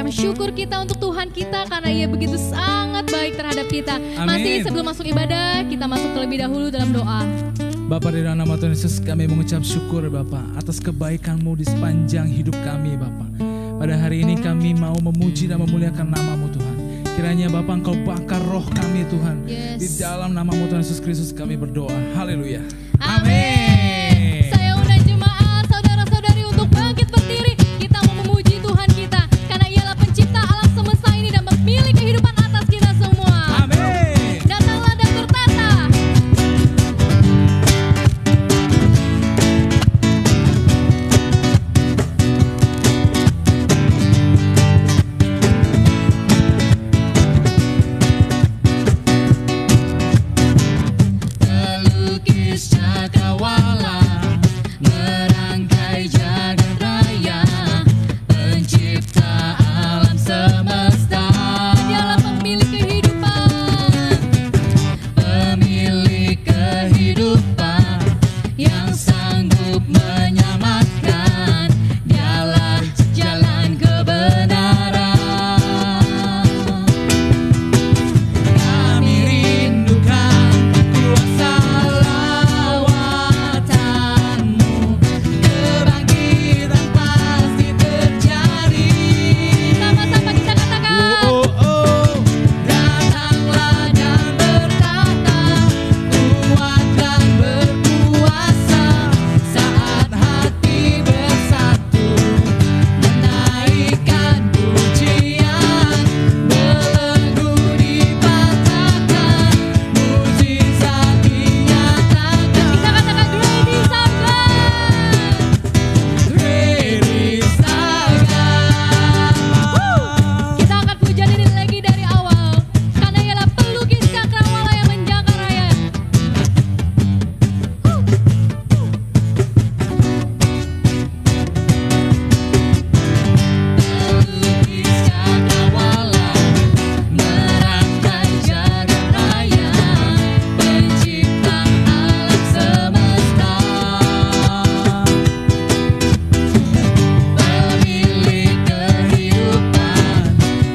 mengucap syukur kita untuk Tuhan kita karena Ia begitu sangat baik terhadap kita. Amin. Masih sebelum masuk ibadah, kita masuk terlebih dahulu dalam doa. Bapa, di dalam nama Tuhan Yesus kami mengucap syukur Bapa atas kebaikan-Mu di sepanjang hidup kami Bapa. Pada hari ini kami mau memuji dan memuliakan nama-Mu Tuhan. Kiranya Bapa Engkau bakar roh kami Tuhan. Yes. Di dalam nama-Mu Tuhan Yesus Kristus kami berdoa. Haleluya. Amin. Saya undang jemaat, saudara-saudari untuk bangkit berdiri. Kita mau memuji Tuhan kita karena Ialah pencipta alam semesta ini dan pemilik kehidupan atas kita semua. Amin. Datanglah dan bertata. Pelukis cakrawala, merangkai jagat raya, pencipta alam semesta. Dialah pemilik kehidupan. Pemilik kehidupan yang sanggup menyelamatkan. Dialah jalan kebenaran. Kami rindukan kuasa lawatan-Mu, kebangkitan pasti terjadi. Sama-sama kita katakan. Datanglah dan bertata, kuat dan berkuasa, saat hati bersatu, menaikkan pujian, belenggu dipatahkan, mukjizat dinyatakan. Kita katakan great is our God. Great is our God. Kita akan pujian ini lagi dari awal karena Ialah pelukis cakrawala yang menjaga raya. Pelukis cakrawala, merangkai jagat raya, pencipta alam semesta. Pemilik kehidupan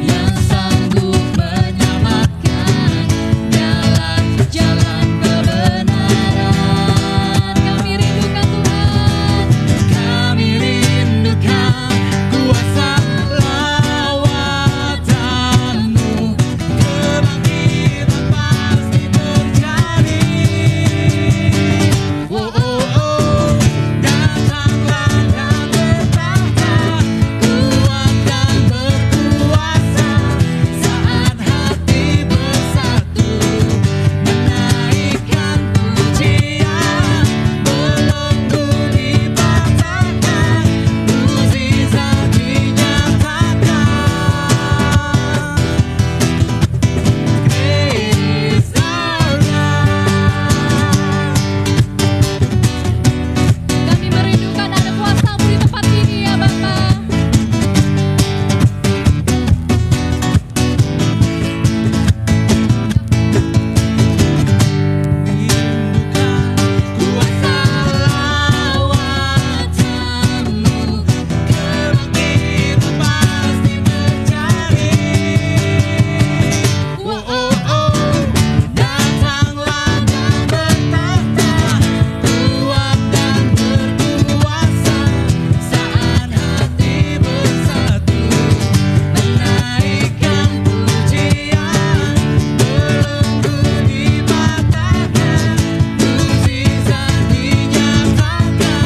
yang sanggup menyelamatkan, jalan kebenaran. Kami rindukan Tuhan. Kami rindukan kuasa lawatan-Mu, kebangkitan pasti terjadi. Datanglah dan bertata, kuat dan berkuasa, saat hati bersatu, menaikkan pujian, belenggu dipatahkan, mukjizat dinyatakan. Great is our God. Kami merindukan ada kuasa-Mu di tempat ini ya Bapa. Kuasa lawatan-Mu, kebangkitan pasti terjadi. Datanglah dan bertata, kuat dan berkuasa, saat hati bersatu, menaikkan pujian, belenggu dipatahkan, mukjizat dinyatakan.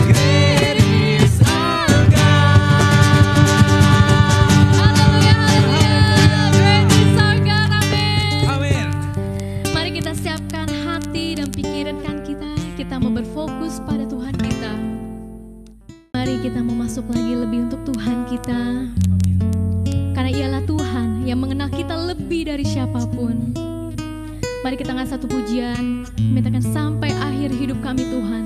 Great is our God. Haleluya, haleluya. Great is our God. Amin. Amin. Mari kita siapkan hati dan pikiran kita. Kita mau berfokus pada Tuhan kita. Mari kita mau masuk lagi lebih untuk Tuhan kita. Karena Ialah Tuhan yang mengenal kita lebih dari siapapun. Mari kita angkat satu pujian, mintakan sampai akhir hidup kami Tuhan.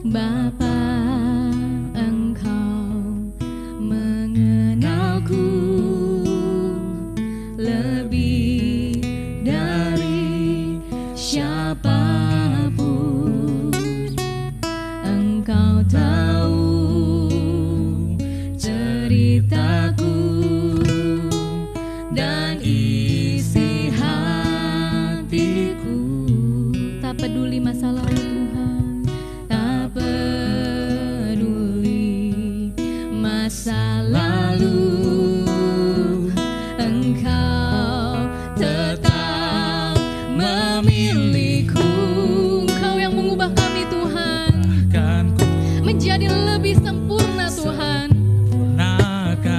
Bapa, Engkau mengenalku lebih dari siapapun. ceritaku dan isi hatiku. Tak peduli masa lalu Tuhan, tak peduli masa lalu, Engkau tetap memilihku. Engkau yang mengubah kami Tuhan Bahkan ku menjadi lebih sempurna Tuhan. sempurnakan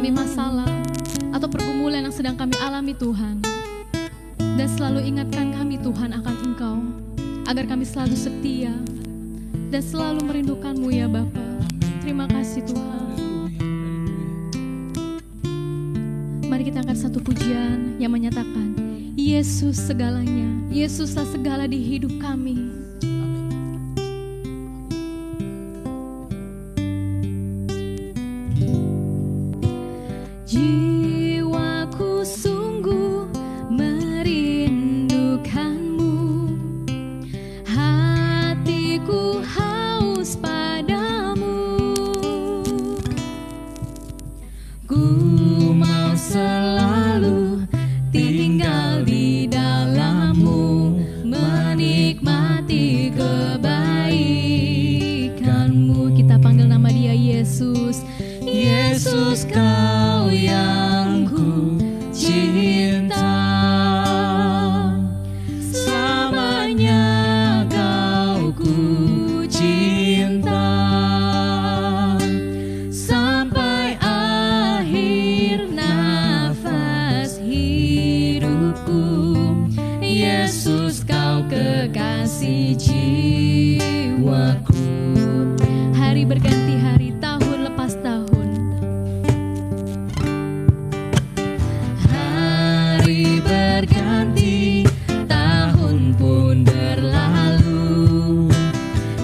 mengalami masalah atau pergumulan yang sedang kami alami Tuhan. Dan selalu ingatkan kami Tuhan akan Engkau, agar kami selalu setia dan selalu merindukan-Mu ya Bapa. Terima kasih Tuhan. Mari kita angkat satu pujian yang menyatakan, Yesus segalanya, Yesuslah segala di hidup kami. Jiwaku sungguh merindukan-Mu, hatiku haus padamu. Ku mau selalu tinggal di dalam-Mu, menikmati kebaikan-Mu. Kita panggil nama Dia Yesus. Yesus, Kau yang ku cinta, selamanya Kau ku cinta, sampai akhir nafas hidupku. Yesus, Kau kekasih jiwaku. Hari berganti hari, tahun lepas tahun. Hari berganti, tahun pun berlalu,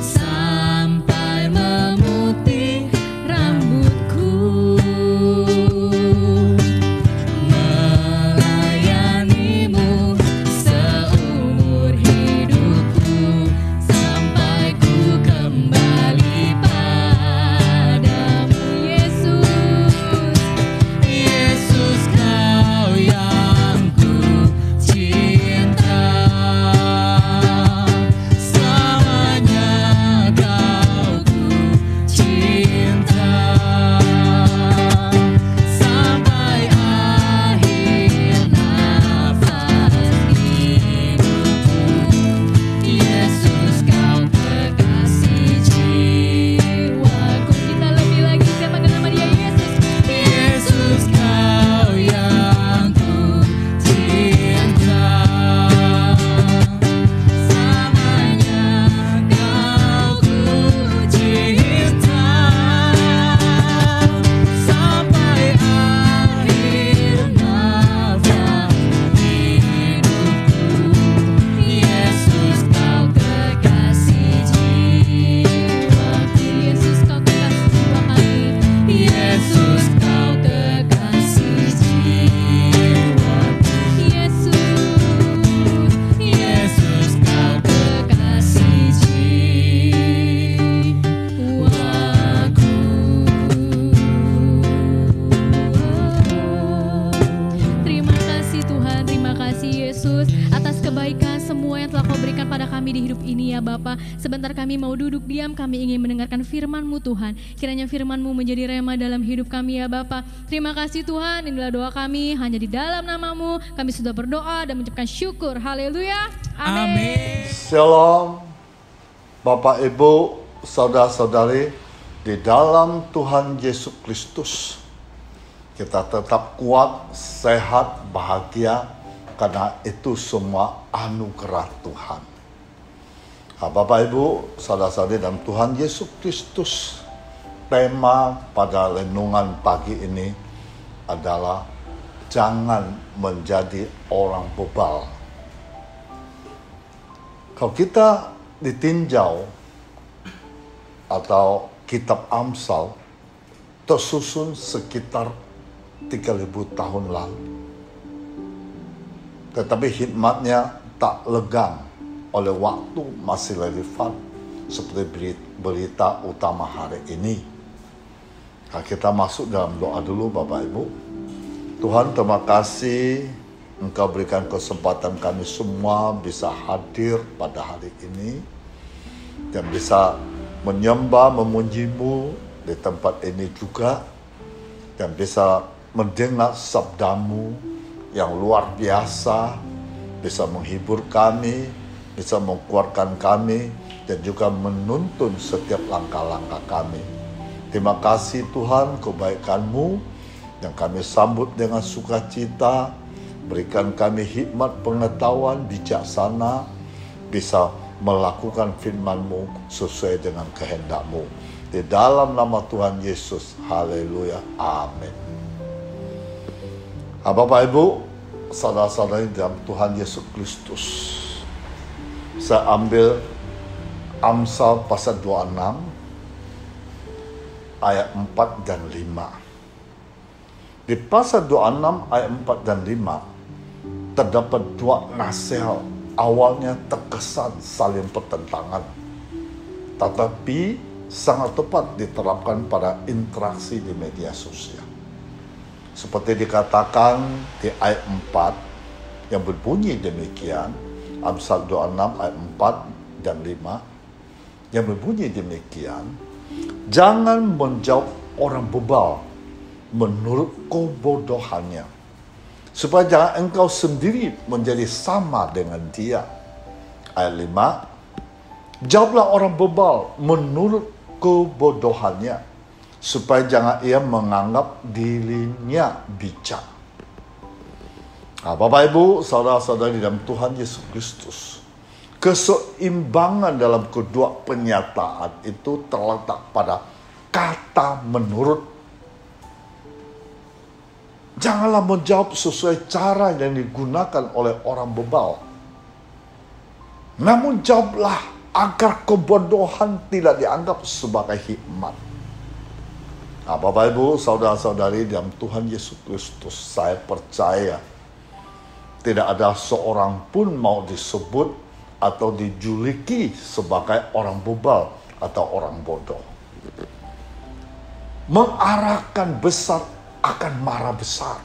sampai memutih rambutku. Melayani-Mu seumur hidupku, sampai ku kembali padamu. Yesus, Yesus, Kau yang ku cinta, selamanya Kau ku cinta, sampai akhir nafas hidupku. Yesus, Kau kekasih jiwaku. Kita lebih lagi, kita panggil nama Dia Yesus. Yesus, Kau yang ku cinta, selamanya Kau ku cinta, sampai akhir nafas hidupku. Yesus, Kau kekasih jiwaku. Yesus, Kau kekasih jiwa kami. Yesus, Kau kekasih jiwaku. Yesus, Kau kekasih jiwaku. Terima kasih Tuhan, terima kasih Yesus atas kebaikan semua yang telah Kau berikan pada kami di hidup ini ya Bapa. Sebentar kami mau duduk diam, kami ingin mendengarkan firman-Mu Tuhan. Kiranya firman-Mu menjadi rema dalam hidup kami ya Bapa. Terima kasih Tuhan, inilah doa kami, hanya di dalam nama-Mu kami sudah berdoa dan mengucapkan syukur. Haleluya. Amin. Shalom, Bapak Ibu, Saudara-saudari, di dalam Tuhan Yesus Kristus kita tetap kuat, sehat, bahagia, karena itu semua anugerah Tuhan. Bapak Ibu, Saudara-saudari dalam Tuhan Yesus Kristus, tema pada renungan pagi ini adalah jangan menjadi orang bebal. Kalau kita ditinjau atau kitab Amsal tersusun sekitar 3.000 tahun lalu. Tetapi hikmatnya tak legang oleh waktu masih relevan seperti berita utama hari ini. Nah, kita masuk dalam doa dulu Bapak Ibu. Tuhan, terima kasih Engkau berikan kesempatan kami semua bisa hadir pada hari ini dan bisa menyembah, memuji-Mu di tempat ini juga, dan bisa mendengar sabda-Mu yang luar biasa, bisa menghibur kami, bisa menguatkan kami, dan juga menuntun setiap langkah-langkah kami. Terima kasih Tuhan, kebaikan-Mu yang kami sambut dengan sukacita. Berikan kami hikmat pengetahuan bijaksana, bisa melakukan firman-Mu sesuai dengan kehendak-Mu. Di dalam nama Tuhan Yesus, haleluya, amin. Bapak Ibu, saudara-saudari dalam Tuhan Yesus Kristus, saya ambil Amsal pasal 26 ayat 4 dan 5. Di pasal 26 ayat 4 dan 5 terdapat dua nasihat. Awalnya terkesan saling pertentangan, tetapi sangat tepat diterapkan pada interaksi di media sosial. Seperti dikatakan di ayat 4 yang berbunyi demikian, Amsal 26 ayat 4 dan 5 yang berbunyi demikian, jangan menjawab orang bebal menurut kebodohannya, supaya jangan engkau sendiri menjadi sama dengan dia. Ayat 5, jawablah orang bebal menurut kebodohannya, supaya jangan ia menganggap dirinya bijak. Bapak Ibu, saudara-saudari dalam Tuhan Yesus Kristus, keseimbangan dalam kedua pernyataan itu terletak pada kata menurut. Janganlah menjawab sesuai cara yang digunakan oleh orang bebal, namun jawablah agar kebodohan tidak dianggap sebagai hikmat. Bapak Ibu, saudara-saudari dalam Tuhan Yesus Kristus, saya percaya tidak ada seorang pun mau disebut atau dijuluki sebagai orang bebal atau orang bodoh. Mengarahkan besar akan marah besar.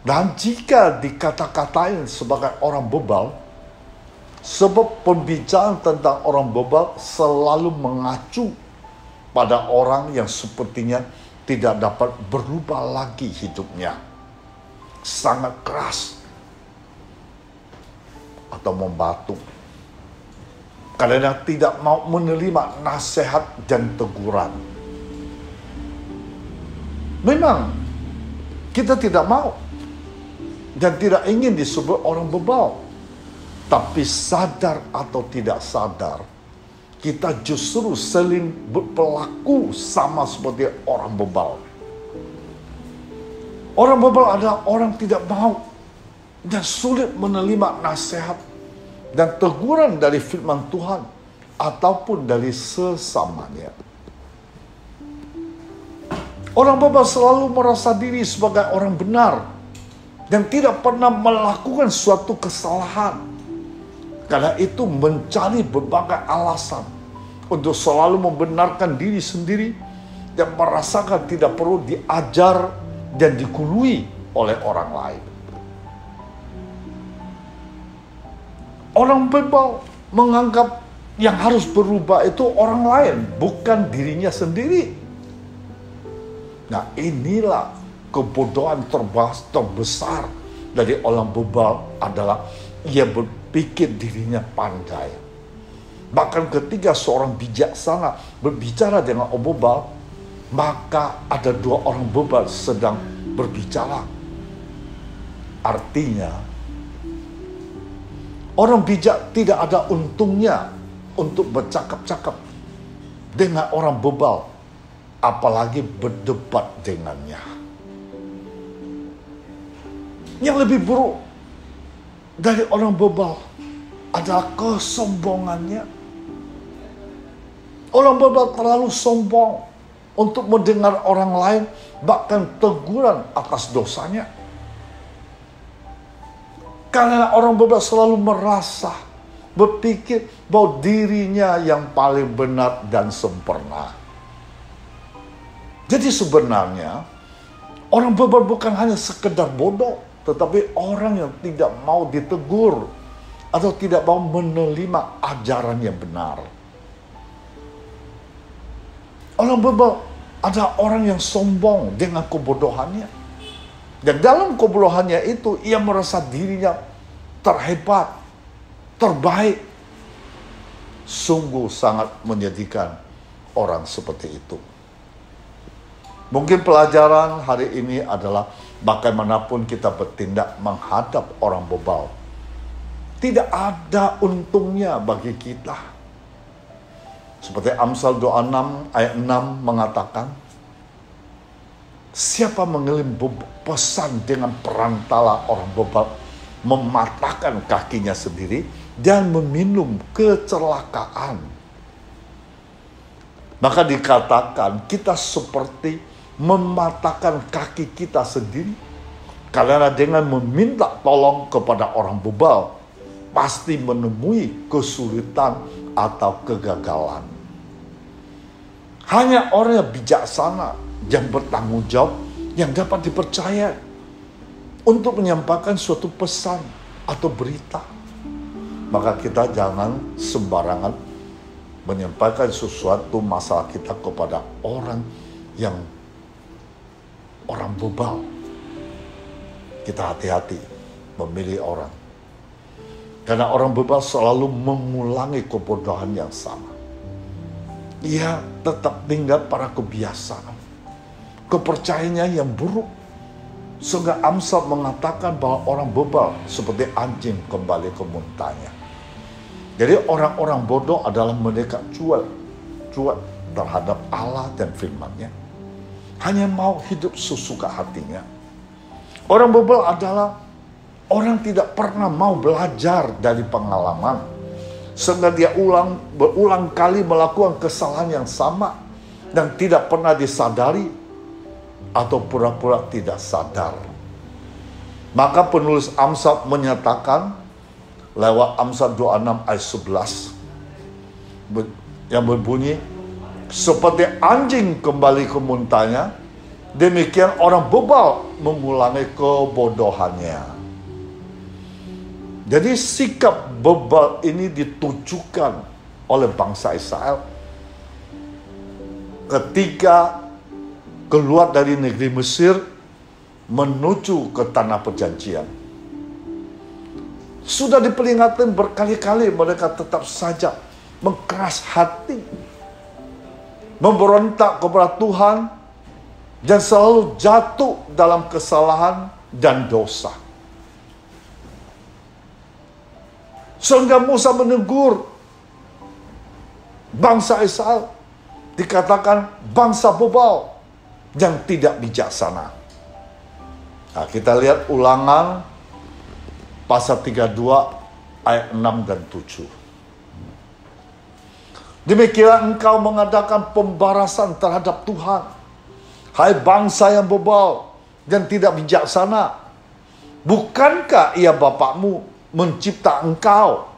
Dan jika dikata-katain sebagai orang bebal, sebab pembicaraan tentang orang bebal selalu mengacu pada orang yang sepertinya tidak dapat berubah lagi hidupnya, sangat keras atau membatu, karena tidak mau menerima nasihat dan teguran. Memang kita tidak mau dan tidak ingin disebut orang bebal, tapi sadar atau tidak sadar, kita justru sering berperilaku sama seperti orang bebal. Orang bebal adalah orang tidak mau dan sulit menerima nasihat dan teguran dari firman Tuhan ataupun dari sesamanya. Orang bebal selalu merasa diri sebagai orang benar dan tidak pernah melakukan suatu kesalahan. Karena itu mencari berbagai alasan untuk selalu membenarkan diri sendiri dan merasakan tidak perlu diajar dan dikurui oleh orang lain. Orang bebal menganggap yang harus berubah itu orang lain, bukan dirinya sendiri. Nah, inilah kebodohan terbesar dari orang bebal adalah ia berpikir dirinya pandai. Bahkan ketika seorang bijaksana berbicara dengan orang bebal, maka ada dua orang bebal sedang berbicara. Artinya, orang bijak tidak ada untungnya untuk bercakap-cakap dengan orang bebal, apalagi berdebat dengannya. Yang lebih buruk dari orang bebal adalah kesombongannya. Orang bebal terlalu sombong untuk mendengar orang lain bahkan teguran atas dosanya. Karena orang bebal selalu merasa, berpikir bahwa dirinya yang paling benar dan sempurna. Jadi sebenarnya orang bebal bukan hanya sekedar bodoh, tetapi orang yang tidak mau ditegur atau tidak mau menerima ajaran yang benar. Orang bebal adalah orang yang sombong dengan kebodohannya. Dan dalam kebodohannya itu ia merasa dirinya terhebat, terbaik. Sungguh sangat menyedihkan orang seperti itu. Mungkin pelajaran hari ini adalah bagaimanapun kita bertindak menghadap orang bebal, tidak ada untungnya bagi kita. Seperti Amsal 26 ayat 6 mengatakan, siapa mengirim pesan dengan perantara orang bebal, mematahkan kakinya sendiri dan meminum kecelakaan. Maka dikatakan kita seperti mematahkan kaki kita sendiri, karena dengan meminta tolong kepada orang bebal pasti menemui kesulitan atau kegagalan. Hanya orang yang bijaksana, yang bertanggung jawab, yang dapat dipercaya untuk menyampaikan suatu pesan atau berita. Maka kita jangan sembarangan menyampaikan sesuatu masalah kita kepada orang bebal. Kita hati-hati memilih orang, karena orang bebal selalu mengulangi kebodohan yang sama. Ia tetap tinggal pada kebiasaan, kepercayaannya yang buruk, sehingga Amsal mengatakan bahwa orang bebal seperti anjing kembali ke muntahnya. Jadi orang-orang bodoh adalah mereka cuek terhadap Allah dan firman-Nya, hanya mau hidup sesuka hatinya. Orang bebal adalah orang tidak pernah mau belajar dari pengalaman, sehingga dia berulang kali melakukan kesalahan yang sama dan tidak pernah disadari atau pura-pura tidak sadar. Maka penulis Amsal menyatakan lewat Amsal 26 ayat 11 yang berbunyi, seperti anjing kembali ke muntahnya, demikian orang bebal mengulangi kebodohannya. Jadi sikap bebal ini ditujukan oleh bangsa Israel ketika keluar dari negeri Mesir menuju ke tanah perjanjian. Sudah diperingatkan berkali-kali, mereka tetap saja mengkeras hati, memberontak kepada Tuhan, dan selalu jatuh dalam kesalahan dan dosa. Sehingga Musa menegur bangsa Israel, dikatakan bangsa bebal yang tidak bijaksana. Nah, kita lihat Ulangan pasal 32 ayat 6 dan 7. Demikianlah engkau mengadakan pembalasan terhadap Tuhan, hai bangsa yang bebal dan tidak bijaksana. Bukankah ia bapakmu mencipta engkau,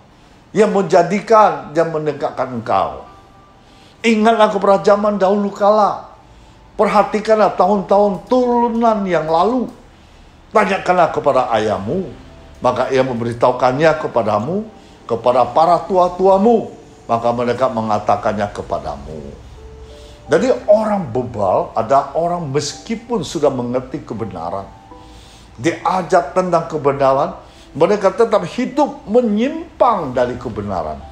yang menjadikan dan menegakkan engkau? Ingatlah kepada zaman dahulu kala, perhatikanlah tahun-tahun turunan yang lalu. Tanyakanlah kepada ayahmu, maka ia memberitahukannya kepadamu, kepada para tua-tuamu, maka mereka mengatakannya kepadamu. Jadi orang bebal adalah orang meskipun sudah mengerti kebenaran, diajak tentang kebenaran, mereka tetap hidup menyimpang dari kebenaran.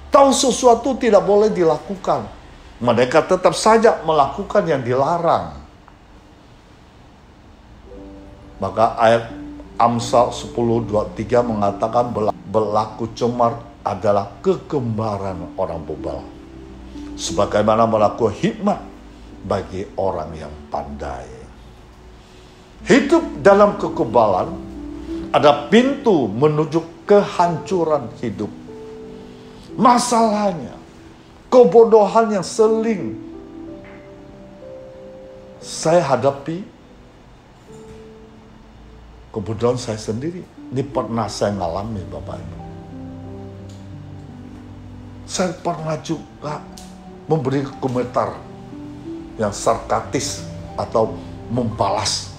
Tahu sesuatu tidak boleh dilakukan, mereka tetap saja melakukan yang dilarang. Maka ayat Amsal 10:23 mengatakan berlaku cemar adalah kegemaran orang bebal, sebagaimana berlaku hikmat bagi orang yang pandai. Hidup dalam kekebalan ada pintu menuju kehancuran hidup. Masalahnya, kebodohan yang sering saya hadapi, kebodohan saya sendiri, ini pernah saya ngalami Bapak Ibu. Saya pernah juga memberi komentar yang sarkastis atau membalas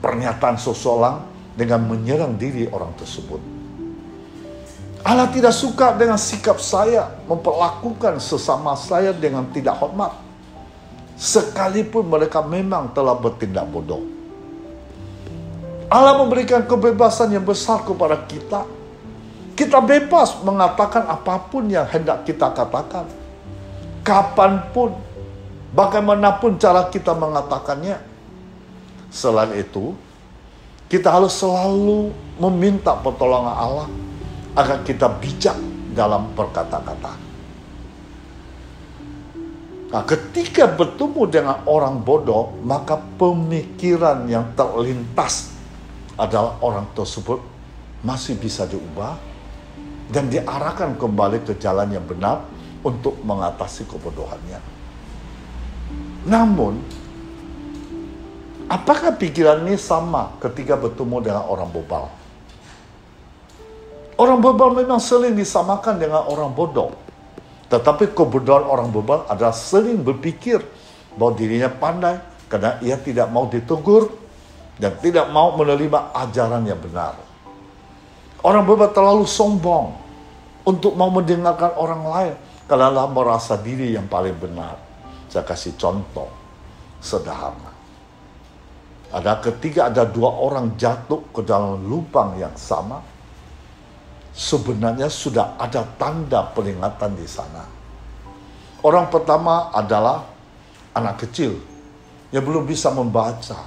pernyataan seseorang dengan menyerang diri orang tersebut. Allah tidak suka dengan sikap saya memperlakukan sesama saya dengan tidak hormat, sekalipun mereka memang telah bertindak bodoh. Allah memberikan kebebasan yang besar kepada kita. Kita bebas mengatakan apapun yang hendak kita katakan, kapanpun, bagaimanapun cara kita mengatakannya. Selain itu, kita harus selalu meminta pertolongan Allah agar kita bijak dalam berkata-kata. Nah, ketika bertemu dengan orang bodoh, maka pemikiran yang terlintas adalah orang tersebut masih bisa diubah dan diarahkan kembali ke jalan yang benar untuk mengatasi kebodohannya. Namun, apakah pikiran ini sama ketika bertemu dengan orang bebal? Orang bebal memang sering disamakan dengan orang bodoh. Tetapi kebodohan orang bebal adalah sering berpikir bahwa dirinya pandai karena ia tidak mau ditegur dan tidak mau menerima ajaran yang benar. Orang bebal terlalu sombong untuk mau mendengarkan orang lain karena merasa diri yang paling benar. Saya kasih contoh sederhana. Ketika ada dua orang jatuh ke dalam lubang yang sama, sebenarnya sudah ada tanda peringatan di sana. Orang pertama adalah anak kecil yang belum bisa membaca,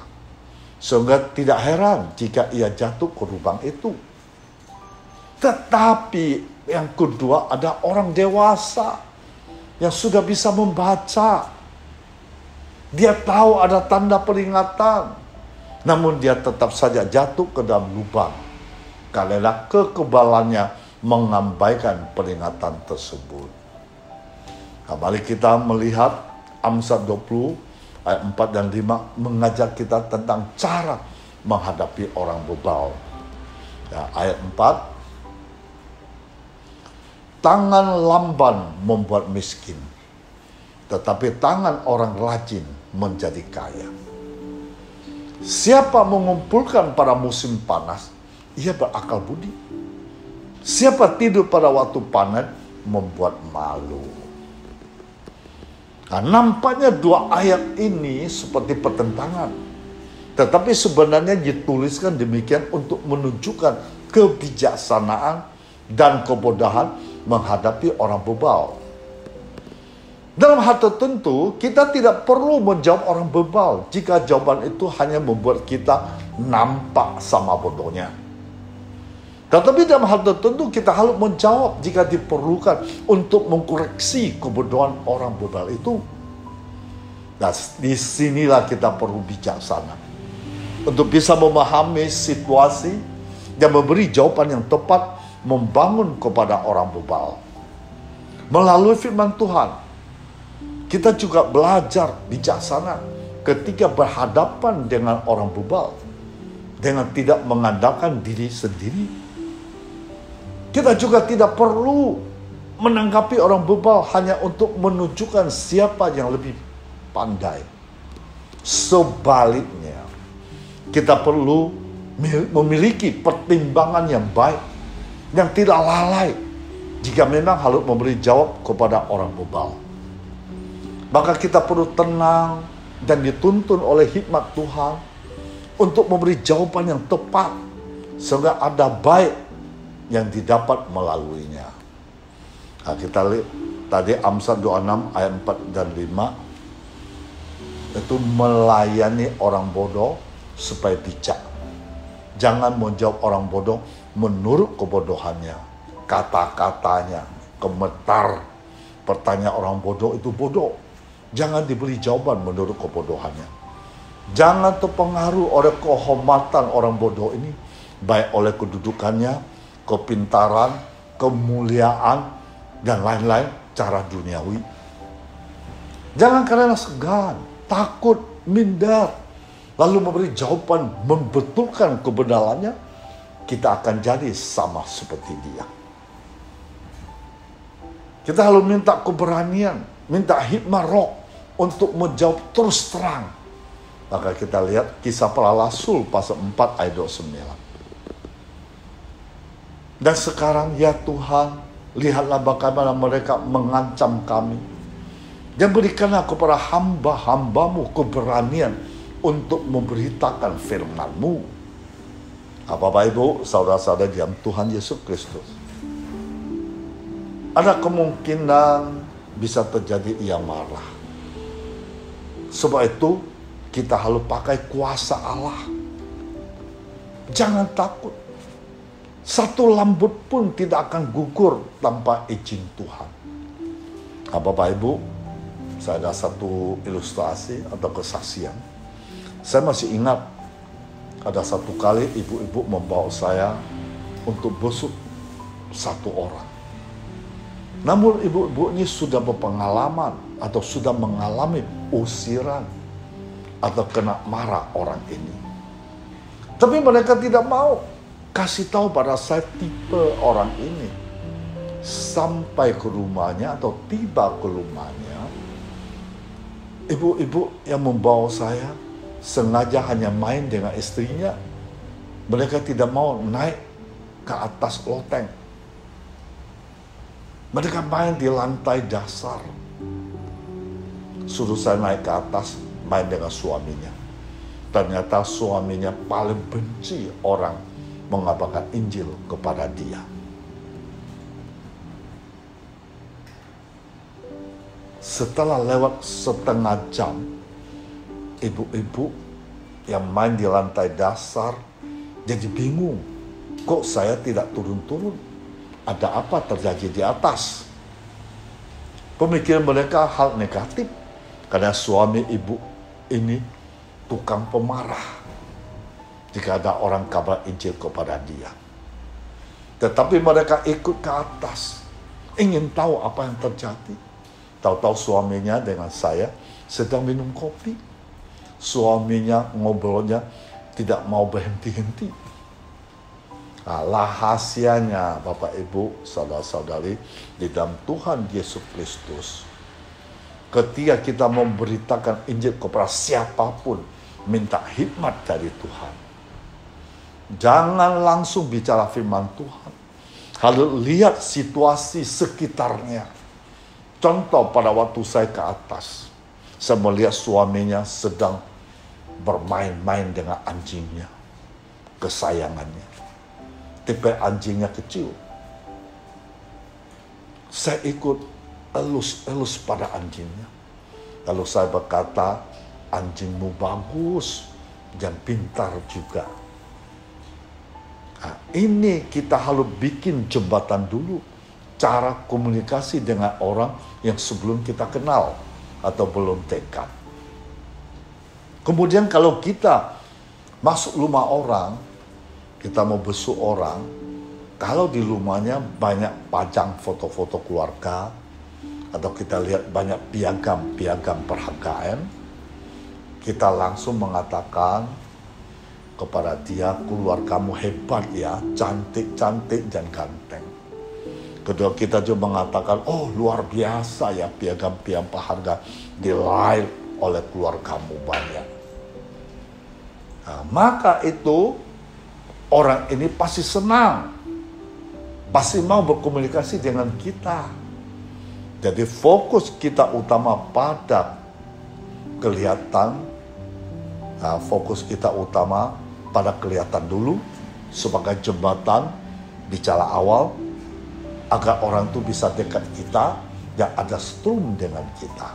sehingga tidak heran jika ia jatuh ke lubang itu. Tetapi yang kedua ada orang dewasa yang sudah bisa membaca. Dia tahu ada tanda peringatan, namun dia tetap saja jatuh ke dalam lubang karena kekebalannya mengabaikan peringatan tersebut. Nah, mari kita melihat Amsal 20 ayat 4 dan 5 mengajak kita tentang cara menghadapi orang bebal. Ya, ayat 4, tangan lamban membuat miskin, tetapi tangan orang rajin menjadi kaya. Siapa mengumpulkan pada musim panas, ia berakal budi. Siapa tidur pada waktu panen, membuat malu. Nah, nampaknya dua ayat ini seperti pertentangan. Tetapi sebenarnya dituliskan demikian untuk menunjukkan kebijaksanaan dan kebodohan menghadapi orang bebal. Dalam hal tertentu, kita tidak perlu menjawab orang bebal jika jawaban itu hanya membuat kita nampak sama bodohnya. Tetapi dalam hal tertentu, kita harus menjawab jika diperlukan untuk mengkoreksi kebodohan orang bebal itu. Nah, disinilah kita perlu bijaksana untuk bisa memahami situasi dan memberi jawaban yang tepat, membangun kepada orang bebal. Melalui firman Tuhan, kita juga belajar bijaksana ketika berhadapan dengan orang bebal dengan tidak mengandalkan diri sendiri. Kita juga tidak perlu menanggapi orang bebal hanya untuk menunjukkan siapa yang lebih pandai. Sebaliknya, kita perlu memiliki pertimbangan yang baik, yang tidak lalai jika memang harus memberi jawab kepada orang bebal. Maka kita perlu tenang dan dituntun oleh hikmat Tuhan untuk memberi jawaban yang tepat sehingga ada baik yang didapat melaluinya. Nah, kita lihat tadi Amsal 26 ayat 4 dan 5 itu melayani orang bodoh supaya bijak. Jangan menjawab orang bodoh menurut kebodohannya, kata-katanya, gemetar. Pertanyaan orang bodoh itu bodoh. Jangan diberi jawaban menurut kebodohannya. Jangan terpengaruh oleh kehormatan orang bodoh ini, baik oleh kedudukannya, kepintaran, kemuliaan, dan lain-lain cara duniawi. Jangan karena segan, takut, minder, lalu memberi jawaban membetulkan kebenarannya, kita akan jadi sama seperti dia. Kita harus minta keberanian, minta hikmah roh untuk menjawab terus terang. Maka kita lihat Kisah Para Rasul pasal 4 ayat 29. Dan sekarang ya Tuhan, lihatlah bagaimana mereka mengancam kami. Dan berikanlah kepada hamba-hambamu keberanian untuk memberitakan firman-Mu. Bapak Ibu, saudara-saudara dalam Tuhan Yesus Kristus, ada kemungkinan bisa terjadi ia marah. Sebab itu kita harus pakai kuasa Allah. Jangan takut. Satu lambut pun tidak akan gugur tanpa izin Tuhan. Bapak Ibu, saya ada satu ilustrasi atau kesaksian. Saya masih ingat ada satu kali ibu-ibu membawa saya untuk besuk satu orang. Namun ibu-ibu ini sudah berpengalaman atau sudah mengalami usiran atau kena marah orang ini. Tapi mereka tidak mau kasih tahu pada saya tipe orang ini. Sampai ke rumahnya atau tiba ke rumahnya, ibu-ibu yang membawa saya sengaja hanya main dengan istrinya. Mereka tidak mau naik ke atas loteng. Mereka main di lantai dasar. Suruh saya naik ke atas, main dengan suaminya. Ternyata suaminya paling benci orang mengabarkan Injil kepada dia. Setelah lewat setengah jam, ibu-ibu yang main di lantai dasar jadi bingung. Kok saya tidak turun-turun? Ada apa terjadi di atas? Pemikiran mereka hal negatif. Karena suami ibu ini tukang pemarah. Jika ada orang kabar Injil kepada dia. Tetapi mereka ikut ke atas. Ingin tahu apa yang terjadi. Tahu-tahu suaminya dengan saya sedang minum kopi. Suaminya ngobrolnya tidak mau berhenti-henti. Nah, rahasianya Bapak Ibu, saudara-saudari, di dalam Tuhan Yesus Kristus. Ketika kita memberitakan Injil kepada siapapun, minta hikmat dari Tuhan. Jangan langsung bicara firman Tuhan. Harus lihat situasi sekitarnya. Contoh pada waktu saya ke atas, saya melihat suaminya sedang bermain-main dengan anjingnya, kesayangannya. Tipe anjingnya kecil. Saya ikut elus-elus pada anjingnya. Lalu saya berkata, anjingmu bagus dan pintar juga. Nah, ini kita harus bikin jembatan dulu. Cara komunikasi dengan orang yang sebelum kita kenal atau belum dekat. Kemudian kalau kita masuk rumah orang, kita mau besuk orang, kalau di rumahnya banyak pajang foto-foto keluarga, atau kita lihat banyak piagam-piagam perhargaan, kita langsung mengatakan kepada dia, keluargamu hebat ya, cantik-cantik dan ganteng. Kedua kita juga mengatakan, oh luar biasa ya piagam-piagam berharga diraih oleh keluargamu banyak. Nah, maka itu orang ini pasti senang, pasti mau berkomunikasi dengan kita. Jadi fokus kita utama pada kelihatan, nah, fokus kita utama pada kelihatan dulu sebagai jembatan bicara awal, agar orang itu bisa dekat kita dan ada strum dengan kita.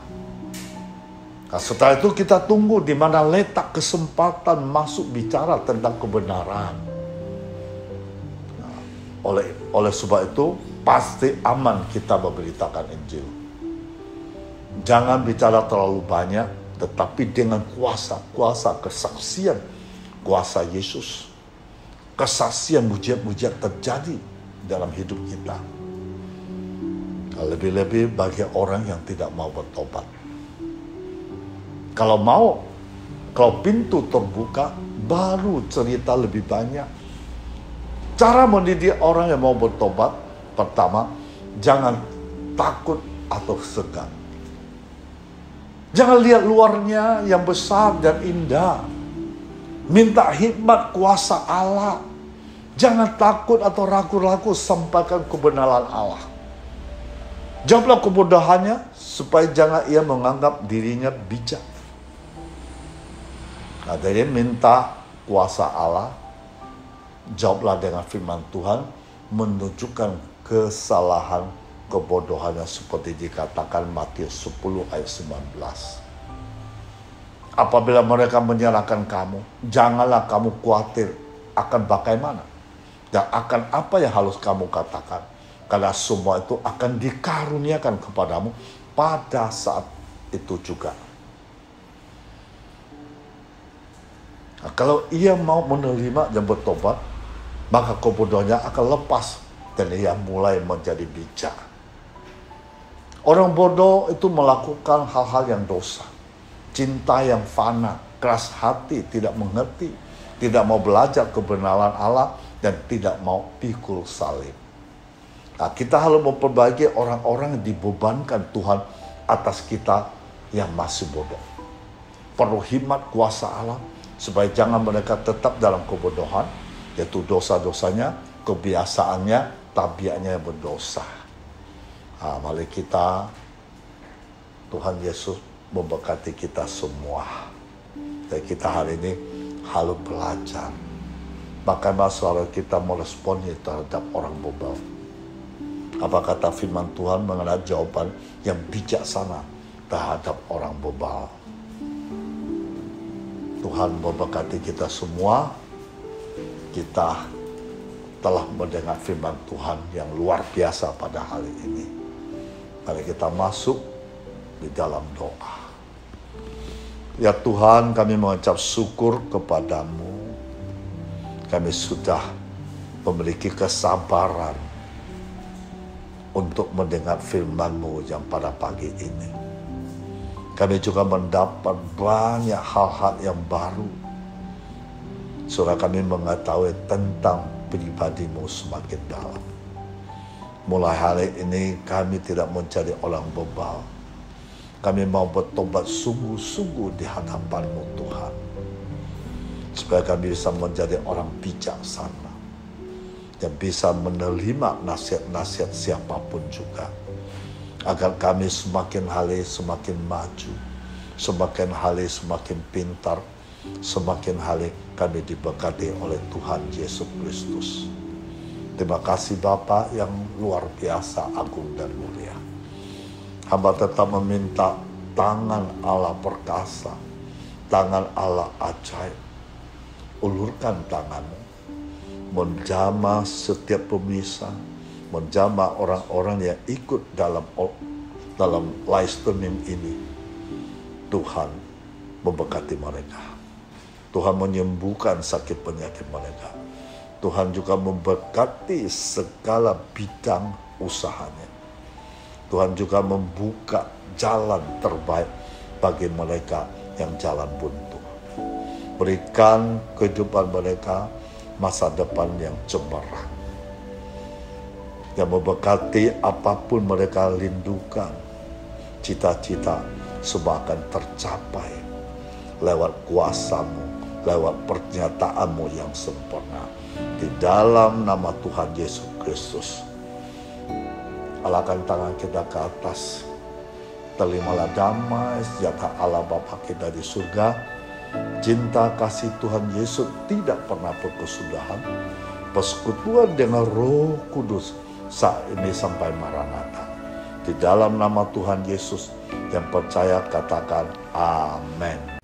Nah, setelah itu kita tunggu di mana letak kesempatan masuk bicara tentang kebenaran. Nah, oleh sebab itu pasti aman kita memberitakan Injil. Jangan bicara terlalu banyak, tetapi dengan kuasa kesaksian, kuasa Yesus, kesaksian mujizat-mujizat terjadi dalam hidup kita. Lebih-lebih bagi orang yang tidak mau bertobat. Kalau pintu terbuka, baru cerita lebih banyak. Cara mendidik orang yang mau bertobat, pertama, jangan takut atau segan. Jangan lihat luarnya yang besar dan indah. Minta hikmat kuasa Allah. Jangan takut atau ragu-ragu, sampaikan kebenaran Allah. Jawablah kebodohannya supaya jangan ia menganggap dirinya bijak. Nah, jadi minta kuasa Allah, jawablah dengan firman Tuhan, menunjukkan kesalahan kebodohannya seperti dikatakan Matius 10 ayat 19. Apabila mereka menyalahkan kamu, janganlah kamu khawatir akan bagaimana dan akan apa yang harus kamu katakan. Karena semua itu akan dikaruniakan kepadamu pada saat itu juga. Nah, kalau ia mau menerima dan bertobat, maka kebodohannya akan lepas dan ia mulai menjadi bijak. Orang bodoh itu melakukan hal-hal yang dosa, cinta yang fana, keras hati, tidak mengerti, tidak mau belajar kebenaran Allah, dan tidak mau pikul salib. Nah, kita harus memperbaiki orang-orang yang dibebankan Tuhan atas kita yang masih bodoh. Perlu hikmat kuasa Allah supaya jangan mereka tetap dalam kebodohan, yaitu dosa-dosanya, kebiasaannya, tabiatnya yang berdosa. Nah, mari kita, Tuhan Yesus memberkati kita semua. Dan kita hari ini harus belajar bagaimana suara kita meresponnya terhadap orang bebal. Apa kata firman Tuhan mengenai jawaban yang bijaksana terhadap orang bebal. Tuhan memberkati kita semua. Kita telah mendengar firman Tuhan yang luar biasa pada hari ini. Mari kita masuk di dalam doa. Ya Tuhan, kami mengucap syukur kepadamu. Kami sudah memiliki kesabaran untuk mendengar firman-Mu yang pada pagi ini. Kami juga mendapat banyak hal-hal yang baru. Supaya kami mengetahui tentang pribadi-Mu semakin dalam. Mulai hari ini kami tidak mencari orang bebal. Kami mau bertobat sungguh-sungguh di hadapan-Mu Tuhan. Supaya kami bisa menjadi orang bijaksana. Dan bisa menerima nasihat-nasihat siapapun juga. Agar kami semakin hari semakin maju. Semakin hari semakin pintar. Semakin hari kami diberkati oleh Tuhan Yesus Kristus. Terima kasih Bapa yang luar biasa, agung dan mulia. Hamba tetap meminta tangan Allah perkasa. Tangan Allah ajaib. Ulurkan tangan-Mu. Menjamah setiap pemirsa, menjamah orang-orang yang ikut dalam live streaming ini. Tuhan memberkati mereka. Tuhan menyembuhkan sakit penyakit mereka. Tuhan juga memberkati segala bidang usahanya. Tuhan juga membuka jalan terbaik bagi mereka yang jalan buntu. Berikan kehidupan mereka masa depan yang cemerlang. Yang memberkati apapun mereka rindukan. Cita-cita semua akan tercapai lewat kuasa-Mu, lewat pernyataan-Mu yang sempurna. Di dalam nama Tuhan Yesus Kristus. Alahkan tangan kita ke atas. Terimalah damai sejahtera Allah Bapa kita di surga. Cinta kasih Tuhan Yesus tidak pernah berkesudahan. Persekutuan dengan Roh Kudus saat ini sampai Maranatha. Di dalam nama Tuhan Yesus yang percaya katakan amin.